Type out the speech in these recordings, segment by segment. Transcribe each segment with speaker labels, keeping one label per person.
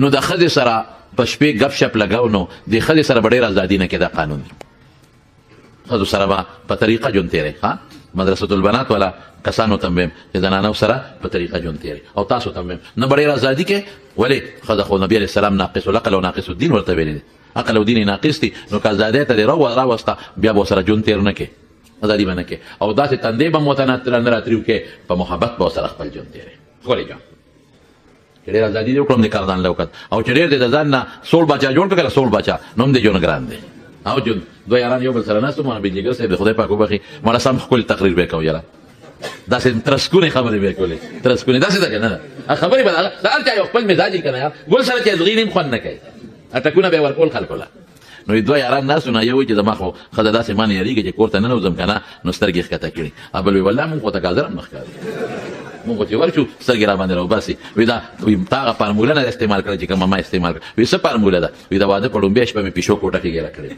Speaker 1: نو د ښځې سره په شپې ګپ شپ لګاو نو د ښځې سره به ډېره ازادي نه کې دا قانون دی ښځو سره به په طریقه ژوند تېری مدرسة البنات والا کسانو ته هم چې زنانو سره په طریقه ژوند تېری او تاسو ته هم نه به ډېره ازادي کې ولې ښځه خو نبي علیه السلام ناقص العقل او ناقص الدین ورته ویلي دي عقل او دین یې ناقص دي نو که ازادۍ ته دې راوسته بیا به ورسره ژوند تېر نه کې ازادي به نه کې او داسې تندې به هم ورته نه راتریو کې په محبت به ورسره خپل ژوند تېری ښکلی ژوند چې ډېر ازادي دې وکړم د کار ځان له وکړ او چې ډېر دې د ځان نه سوړ باچا جوړ کړه سوړ باچا نو هم دې ژوند ګران دی او ژوند دوه یاران یو بل سره ناست وو بجلیګر صاحب د خدای پاک وبخښي مړه سم ښکلي تقریر به یې کوو یاره داسې ترسکونې خبرې به یې کولې ترسکونې داسې ده که نه ده خبرې به د هر چا یو خپل مزاج یې که نه یار ګل سره چې ازغین هم خوند نه کوي اټکونه به یې ورکول خلکو له نو دوه یاران ناست وو نو یو وایي چې زما خو ښځه داسې ما نه یارېږي چې کور ته ننوځم که نه نو سترګې ښکته کړي بل وایي والله مونږ خو ته ګازر هم نه ښکاري مونږ خو چې ورشو سترګې را باندې راوباسي وایي دا تا هغه فارموله نه ده استعمال کړې چې کومه ما استعمال کړه وایي څه فارموله ده وایي د واده په لومبۍ شپه مې پیشو کوټه کې ګیره کړې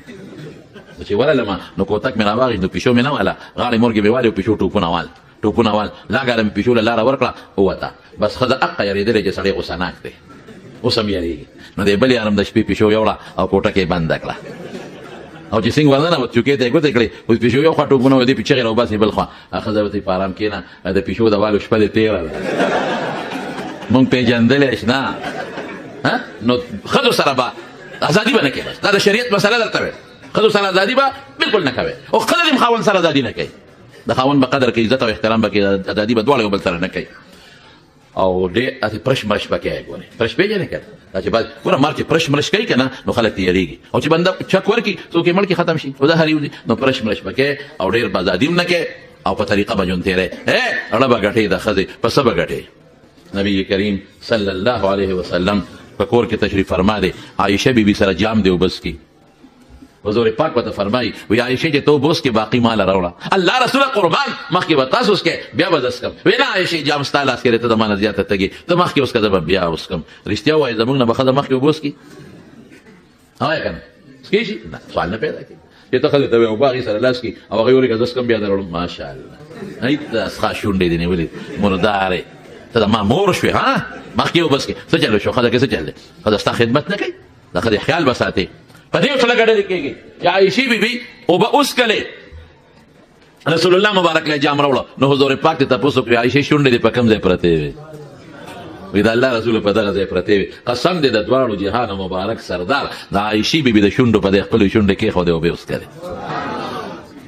Speaker 1: چې ورغلم نو کوتک مې راواغېست نو پیشو مې نه واله غاړې مورګې مې والې او پیشو ټوپونه وال لاګاله مې پیشو له لاره ورکړه ووته بس ښځه حقه یارېدلې چې سړی غوسه ناک دی اوس هم یارېږي نو دی بل یارم د شپې پیشو یوړه او کوټه کې بنده کړه او چې څنګه ورننه چوکۍ ته یې ګوتې کړې اوس پیشو یو خوا ټوپونه و دې په چغې راوباسي بل خوا ښځه ورته په ارام کښېنه د پیشو د والو شپه دې تېره ده مونږ پېژندلی شنه نو ښځو سره به ازادي به نه کوې بس دا د شریعت مسله درته ویل ښځو سره ازادي به بالکل نه کوې او ښځه دې خاوند سره ازادي نه کوي د خاوند به قدر کوي عزت او احترام به کوي ازادي به دواړه یو بل سره نه کوي او ډېر هسې پرش مرش به کوي ګورې پرش پېژنې که دا چې بعد ګوره مار چې پرش مرش کوي که نه نو خلک تېرېږي او چې بنده چک ورکړي څوک یې مړ کړي ختم شي او دا هر یو دي نو پرش مرش به کوي او ډېر به ازادي هم نه کوي او په طریقه به ژوند تېری اړه به ګټې د ښځې په څه به ګټې نبي کریم صلی الله علیه وسلم په کور کې تشریف فرما دی عایشه بیبي سره جام دی وبس کی حضور پاک به ته فرمایي وایي عایشې چې ته اوبه وڅکې باقي ماله راوړه الله رسوله قربان مخکې به تاسو وڅکې بیا به زه څکم وایي نه عایشې جام ستا لاس کې دی ته د ما نه زیاته تږې ته مخکې وڅکه زه به بیا وڅکم رښتیا ووایي زموږ نه به ښځه مخکې اوبه وڅکي وایه که نه څکې شي نه سوال نه پیدا کړي چې ته ښځې ته وایې اوبه هغې سره لاس کړي او هغې ولیکه زه څکم بیا در وړم ماشاءالله دا څښا شونډې دې نیولې مردارې ته د ما مور شوې مخکې اوبه څکې څه چل شو ښځه کې څه چل دی ښځه ستا خدمت نه کوي د ښځې خیال به ساتې په دې ورته لږه ډلې کېږي چې عایشې بیبي اوبه وڅکلې رسول الله مبارک له جام راوړه نو حضور پاک ته تپوس وکړي عایشې شونډې دې په کوم ځای پرتې وې وایي د الله رسول په دغه ځای پرتې وې قسم دې د دواړو جهانو مبارک سردار د عایشې بیبي د شونډو په دې خپلې شونډې کېښودې اوبې وڅکلې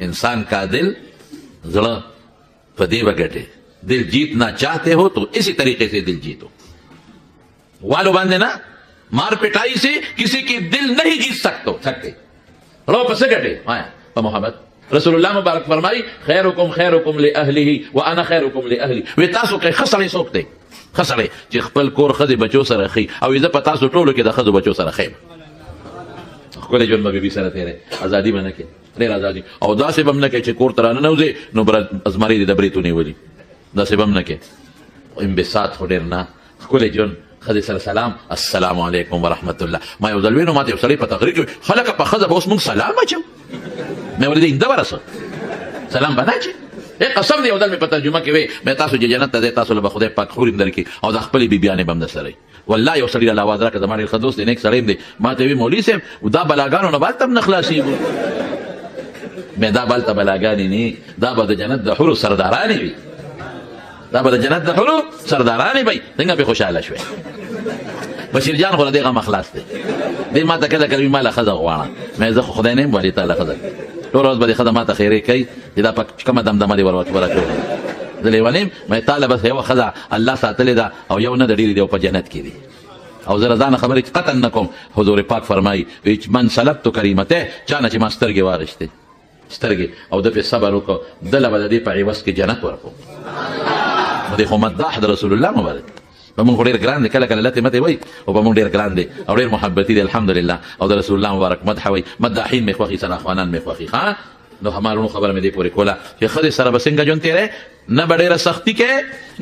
Speaker 1: انسان کا دل زړه په دې به ګټې دل جیتنا چاہتے ہو تو اسی طریقے سے دل جیتو والو باندھے نا مار پٹائی سے کسی کی دل نہیں جیت سکتے رو پس گٹے آیا محمد رسول اللہ مبارک فرمائی خیرکم خیرکم لأہلہ وانا خیرکم لأہلی وی تاسو که خسڑی سوک دے خسڑی چی خپل کور خزی بچو سر خی او ایزا پا تاسو ٹولو که دا خزو بچو سر خیم خپل جون بی بی سره تیرې ازادي به نه کې ډېر ازادي او داسې به هم نه کوي چې کور ته راننوځې نو ازمرۍ دې د برېتو نیولي داسې به هم نه کوي انبساط خو ډېر نه ښکلی ژوند ښځې سره سلام السلام علیکم ورحمت الله ما یو ځل وینو ما ته یو سړی په تقریر کې خلکه په ښځه به اوس مونږ سلام اچو مې ولې اینده ورسه سلام به نه اچي قسم دی یو ځل مې په ترجمه کې وی مې تاسو چې جنت ته ځئ تاسو له به خدای پاک خور هم درکړي او د خپلې بیبیانې به هم درسره وي والله یو سړي راله اواز راکړه زما ډېر ښه دوست دی نیک سړی هم دی ما ته وی مولوي صاحب دا بلاګانو نه به هلته هم نه خلاصېږو مې دا به هلته بلاګانې نه دا به د جنت د حورو سردارانې وي دا به د جنت د حورو سردارانې وي څنګه پې خوشحاله شوې بشیر جان خو له دې غمه خلاص دی دې ما ته کله کله وي ما له ښځه غواړه مې زه خو خدای نه یم والي تا له ښځه ټول ورځ به دې ښځه ما ته خیرې کوي چې دا په کومه دمدمه دې ورکړې زه لیونی یم مې تا له بس یوه ښځه الله ساتلې ده او یو نه د ډېرې دی او په جنت کې دي او زه رضانه خبرې قطعا نه کوم حضور پاک فرمایي من سلبتو کریمته چا نه چې ما سترګې واغېستې سترګې او ده پې صبر وکړو دله به د دې په عوض کې جنت ورکړو نو دی خو مداح د رسول الله مبارک په مونږ خو ډېر ګران دی کله کله لتې متې وایي او په مونږ ډېر ګران دی او ډېر محبتي دی الحمدلله او د رسول الله مبارک مدح وایي مداحین مې خوښي سناخوانان مې خوښي ښه نو همارونو خبره مې دې پورې کوله چې ښځې سره به څنګه ژوند تېری نه به ډېره سختي کې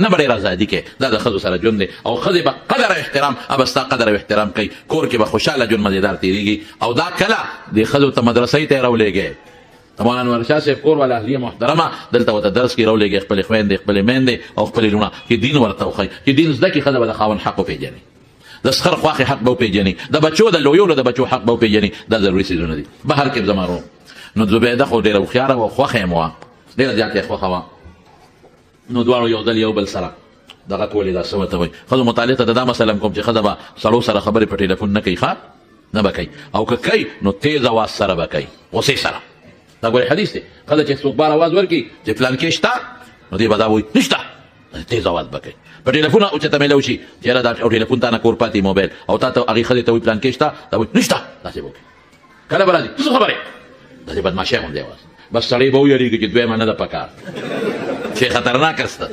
Speaker 1: نه به ډېره ازادي کې دا د ښځو سره ژوند دی او ښځې به قدر او احترام به ستا قدر او احترام کوي کور کې به خوشحاله ژوند مزېدار تېرېږي او دا کله دې ښځو ته مدرسۍ ته یې راولېږې مولانا انور شاه صاحب کور والا اهلیه محترمه دلته ورته درس کې راولېږي خپلې خویندې خپلې میندې او خپلې لوڼه چې دین ورته وښایي چې دین زده کړي ښځه به د خاوند حق وپېژني د سخر خواخې حق به وپېژني، د بچو د لویولو د بچو حق به وپېژني. دا ضروري څیزونه دي. بهر کې زما ورو نو زبیده خو ډېره هوښیاره وه، خوښه یې مو وه، ډېره زیاته یې خوښه وه. نو دواړو یو ځل یو بل سره دغه کولې، دا څه ورته وایي، ښځو متعلق ته دا مسله کوم چې ښځه به سړو سره خبرې په ټلیفون نه کوي، ښه نه به کوي، او که کوي نو تیز اواز سره به کوي، غصې سره. دا ګورې حدیث دی، ښځه چې څوک بار اواز ورکړي چې فلان کې شته، نو دی به دا وایي نشته، تیز اواز به کوي. په ټلیفون اوچته میله وشي چې یاره دا ټلیفون تا نه کور پاتې موبایل، او تا ته هغې ښځې ته وایي فلان کې شته، دا وایي نشته، داسې به وکړي. کله به راځي څه خبرې، داسې بدماشۍ غوندې اواز. بس سړی به ویرېږي چې دویمه نه ده په کار، چې خطرناکه سته،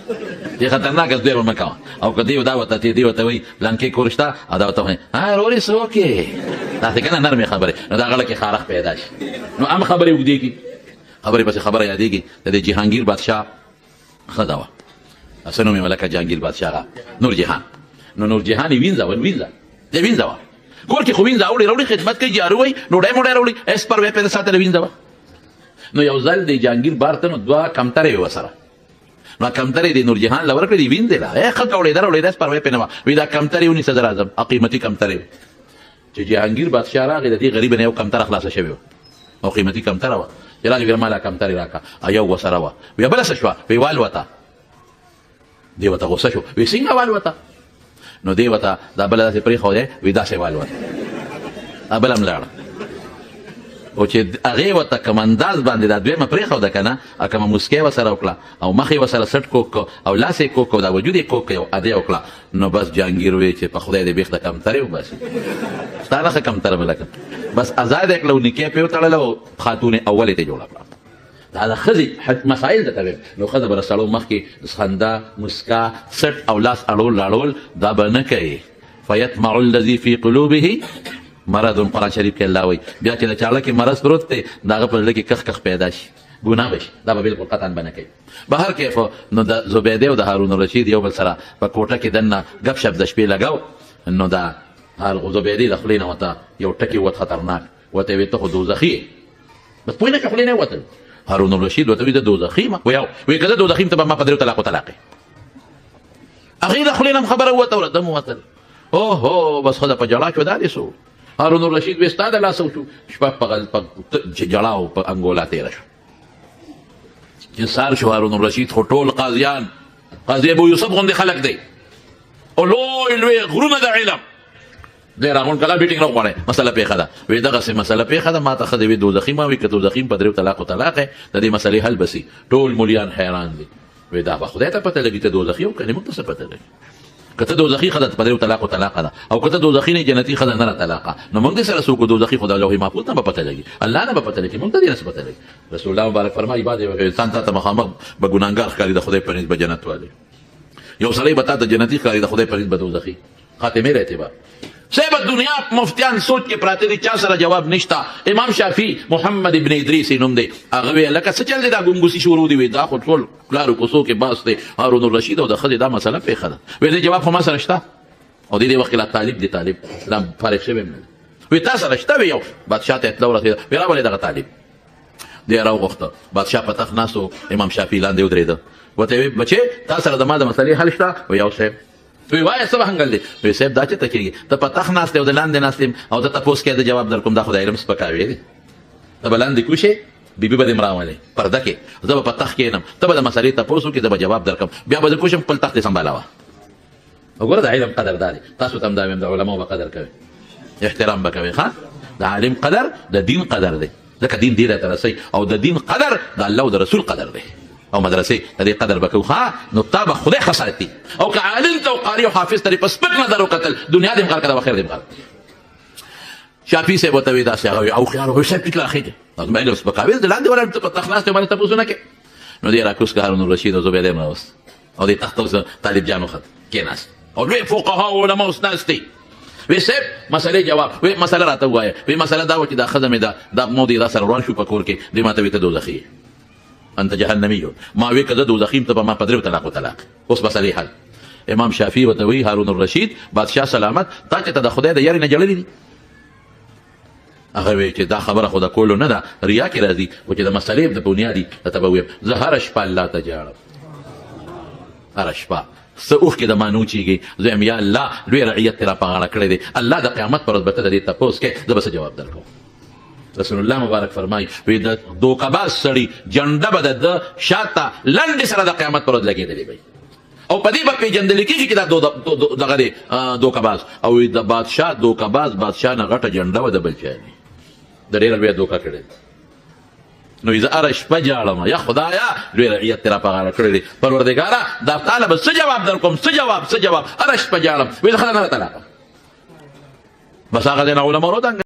Speaker 1: چې خطرناکه دویمه مه کوه. او که دی دا ورته دی ورته وایي فلان کې کور شته، او دا ورته وایي ورورې څه وکړې، داسې که نه نرمې خبرې، نو دا غړه کې خارښ پیدا شي، نو هم خبرې اوږدېږي، خبرې پسې خبره یادېږي. د دې جهانګیر بادشاه ښځه وه، څه نوم یې ملکه جهانګیر بادشاه نور جهان. نو نور جهان یې وینځه وینځه وه، کور کې خو وینځه راوړي خدمت کوي، جارو وایي، ډوډۍ موډۍ راوړي، اس پر وی پیدا ساتله وینځه وه. نو یو ځل د جهانګیر بار ته نو دوه کمترې وې ورسره، نو کمترې د نور جهان له ورکړې دي وینځې له ښه راوړېده اس پر وی پې نه وه، وایي دا کمترې ونیسه زه راځم، قیمتي کمترې. چې جهانګیر بادشاه راغی د دې غریبه نه یو کمتره خلاصه شوې وه، او قیمتي کمتره وه. چې راغی ویل ما لا کمترې راکړه، یو ورسره وه. وی بله څه شوه، وی والوته. دې ورته غوسه شو، وی څنګه والوته؟ نو دې ورته دا بله داسې پرېښودی، وی داسې والوته، بله هم لاړه. او چې هغې ورته کوم انداز باندې دا دویمه پرېښوده که نه، کومه موسکۍ ورسره وکړه، او مخ یې ورسره سټ کوک کړه، او لاس یې کوک کړه، او دا وجود یې کوک کړه، ادې وکړه. نو بس جهانګیر وایي چې په خدای دې بیخ د کمترې وباسي، ستا نښه کمتره ملکه. بس ازاد یې کړه، او نکاح پرې وتړله، او خاتون یې اول یې ته جوړه کړه. دا د ښځې مسایل درته وایم. نو ښځه به د سړو مخکې خندا، مسکا، سټ او لاس اړول راړول دا به نه کوي. فیطمع الذي في قلوبه مرض، قرآن شریف کې الله وایي بیا چې د چاړه کې مرض پروت دی، د هغه په زړه کې کخ کخ پیدا شي، ګناه به شي، دا به بالکل قطعا به نه کوي. بهر کیف نو د زبیدې او د هارون الرشید یو بل سره په کوټه کې دننه ګپ شپ د شپې لګاو. نو دا زبیدې د خولې نه ورته یو ټکي ووت خطرناک، ورته یې ویل ته خو دوزخي یې، بس پوه نه کړه خولې نه ووتل. هارون الرشید ورته وایي زه دوزخي یم، وایي که زه دوزخي یم ته به ما په درېو طلاقو طلاق یې. هغې د خولې نه هم خبره ووته، ور دم ووتل. اوهو بس ښځه په ژړا شوه، دا دې څه هارون الرشید وی ستا د لاسه وشو، شپه په جړا او په انګولا تېره شو. چې سار شو هارون الرشید خو ټول قاضیان، قاضي ابو یوسف غوندې خلک دی، او لوی لوی غرونه د علم دی راغونډ کړه. میټینګ راغواړی، مسله پېښه ده، وایي دغسې مسله پېښه ده، ما ته ښځې وي دوزخي ما وي، که دوزخي په درېو طلاقو طلاق یې، د دې مسلې حل به سي. ټول مولیان حیران دي، وایي دا به خدای ته پته لګي ته دوزخي او که نه، موږ ته څه پته لګي. که ته دوزخي ښځه په درېو طلاقو طلاقه ده، او که ته دوزخي نه جنتي ښځه نه طلاقه، نو موږ دې سره څوک دوزخي خو د لوح محفوظ نه به پته لګي، الله نه به پته لګي، موږ ته دې نه څه پته لګي. رسول الله مبارک فرمایي بعد یو انسان تا ته مخامخ به ګناهګار ښکاري، د خدای په نسبت جنت والی. یو سړی به تا ته جنتي ښکاري، د خدای په نسبت دوزخي. خاتمې له اعتبار صاحب دنیا مفتیان سوچ کې پراته دي، چا سره جواب نشته. امام شافعي محمد ابن ادریس نوم دی، هغه ویل لکه څه چل دی دا ګونګوسي شروع دي، وي دا خو ټول پلارو کوڅو کې باس دی، هارون الرشید او د ښځې دا مسله پېښه ده. وی دې جواب خو ما سره شته، او دې وخت کې لا طالب دی، طالب لا فارغ شوی نه. وی تا سره شته؟ وی یو بادشاه ته اطلاع ورسېده، وی راولې دغه طالب. دی راوغوښته، بادشاه په تخت ناست و، امام شافعي لاندې ودرېده، ورته یې وی بچې تا سره د ما د مسلې حل شته؟ وی یو صاحب. وی وایه څه بهنګل دی؟ وی صاحب دا چېرته کېږي، ته په تخت ناست او د لاندې ناست یم، او ته تپوس کوې د جواب در کوم، دا خو د علم سپکاوی دی. ته به لاندې کوشې، بیبي به دې م راولې پرده کې، زه به په تخت کښېنم، ته به د مسلې تپوس وکړې، زه به جواب در کوم، بیا به زه کوشم خپل تخت یې سمبالوه. وګوره د علم قدر دا دی، تاسو ته هم دا وایم د علماو به قدر کوئ، احترام به کوئ. ښه د عالم قدر د دین قدر دی، ځکه دین دې راته رسوي، او د دین قدر د الله او د رسول قدر دی، او مدرسې د دې قدر به کوو. ښه نو تا به خدای ښه ساتي، او که عالم ته او قاري او حافظ ته دې په سپک نظر وکتل، دنیا دې م غر کړه او خیر دې م غر. شافعي صاحب ورته وایي داسې، هغه وایي او خیار وایي صاحب ټیک راخېږي، زما علم سپکاوي د لاندې ولاړ ته په تخت ناست یې باندې تپوس ونه کړې. نو دې راکوز کړه هارون الرشید او زبیده یې م راوست، او دې تخت ته طالب جان وخت کېناست، او لوی فقها او علما اوس ناست دي. وی صاحب مسلې جواب، وی مسله راته ووایه، وی مسله دا وه چې دا ښځه مې دا مو دې را سره روان شو په کور کې، دې ما ته وی ته دوزخي انت جهنمي، ما وی که زه دوزخي یم ته به ما په درېو طلاقو طلاق. اوس مسلې حل. امام شافعي ورته وایي هارون الرشید بادشاه سلامت، تا چې ته د خدای د یارې نه جړلې دي؟ هغه وایي چې دا خبره خو د کولو نه ده، ریا کې راځي، خو چې د مسلې د بنیادي درته به ویم، زه هره شپه الله ته جاړم، هره شپه اوخ کې د مانو چیږي زم یا الله لوی رعیت تیرا په غاړه کړی دی الله د قیامت پر ورځ به ته د دې تپوس کې زه به څه جواب درکوم رسول الله مبارک فرمایي وی د دوکباز سړي جنډه به د شاته لنډې سره د قیامت پر ورځ لګېدلې وي او په دې به پېژندل کېږي چې دا دغه دی دوکباز او د بادشاه دوکباز بادشاه نه غټه جنډه وه د بل چا نه د ډېره لویه دوکه کړې نو زه هره شپه جاړم یا خدایا لوی رعیت تیرا په غاړه کړی دی پروردګاره دا تاله به څه جواب در کوم څه جواب هره شپه جاړم وی د ښځه نه راته راغله بس هغه دی نه علما ورودنګ